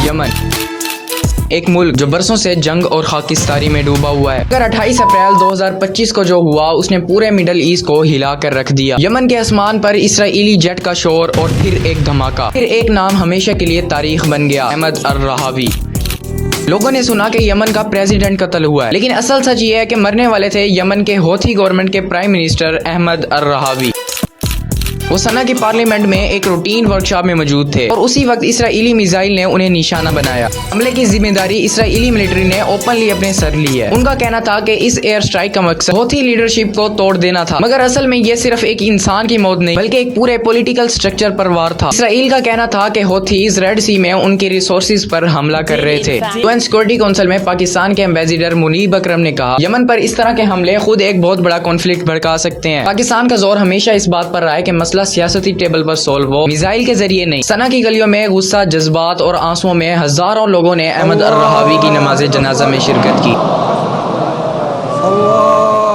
یمن، ایک ملک جو برسوں سے جنگ اور خاکستاری میں ڈوبا ہوا ہے، اگر 28 اپریل 2025 کو جو ہوا اس نے پورے مڈل ایسٹ کو ہلا کر رکھ دیا۔ یمن کے آسمان پر اسرائیلی جیٹ کا شور اور پھر ایک دھماکہ، پھر ایک نام ہمیشہ کے لیے تاریخ بن گیا، احمد الرہاوی۔ لوگوں نے سنا کہ یمن کا پریزیڈنٹ قتل ہوا ہے، لیکن اصل سچ یہ ہے کہ مرنے والے تھے یمن کے ہوتھی گورنمنٹ کے پرائم منسٹر احمد الرہاوی۔ وہ سنا کی پارلیمنٹ میں ایک روٹین ورکشاپ میں موجود تھے اور اسی وقت اسرائیلی میزائل نے انہیں نشانہ بنایا۔ حملے کی ذمہ داری اسرائیلی ملٹری نے اوپنلی اپنے سر لی ہے۔ ان کا کہنا تھا کہ اس ایئر سٹرائک کا مقصد ہوتھی لیڈرشپ کو توڑ دینا تھا، مگر اصل میں یہ صرف ایک انسان کی موت نہیں بلکہ ایک پورے پولیٹیکل سٹرکچر پر وار تھا۔ اسرائیل کا کہنا تھا کہ ہوتھیز ریڈ سی میں ان کی ریسورسز پر حملہ کر رہے تھے۔ UN سیکورٹی کونسل میں پاکستان کے ایمبیسیڈر منیب اکرم نے کہا، یمن پر اس طرح کے حملے خود ایک بہت بڑا کانفلکٹ بھڑکا سکتے ہیں۔ پاکستان کا زور ہمیشہ اس بات پر رہا ہے کہ مسئلہ سیاسی ٹیبل پر سولو ہو، میزائل کے ذریعے نہیں۔ سنا کی گلیوں میں غصہ، جذبات اور آنسوؤں میں ہزاروں لوگوں نے احمد الرہاوی کی نماز جنازہ میں شرکت کی۔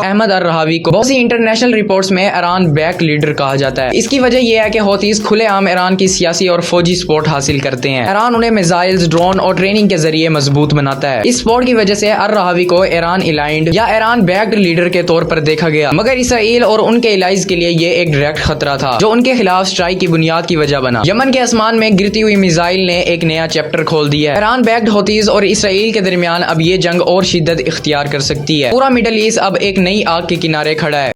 احمد الرہاوی کو بہت سی انٹرنیشنل رپورٹس میں ایران بیک لیڈر کہا جاتا ہے۔ اس کی وجہ یہ ہے کہ ہوتھیز کھلے عام ایران کی سیاسی اور فوجی سپورٹ حاصل کرتے ہیں۔ ایران انہیں میزائلز، ڈرون اور ٹریننگ کے ذریعے مضبوط بناتا ہے۔ اس سپورٹ کی وجہ سے الرہاوی کو ایران الائنڈ یا ایران بیکڈ لیڈر کے طور پر دیکھا گیا، مگر اسرائیل اور ان کے الائز کے لیے یہ ایک ڈائریکٹ خطرہ تھا جو ان کے خلاف سٹرائک کی بنیاد کی وجہ بنا۔ یمن کے آسمان میں گرتی ہوئی میزائل نے ایک نیا چیپٹر کھول دیا ہے۔ ایران بیکڈ ہوتھیز اور اسرائیل کے درمیان اب یہ جنگ اور شدت اختیار کر سکتی ہے۔ پورا مڈل ایسٹ اب ایک نئی آگ کے کنارے کھڑا ہے۔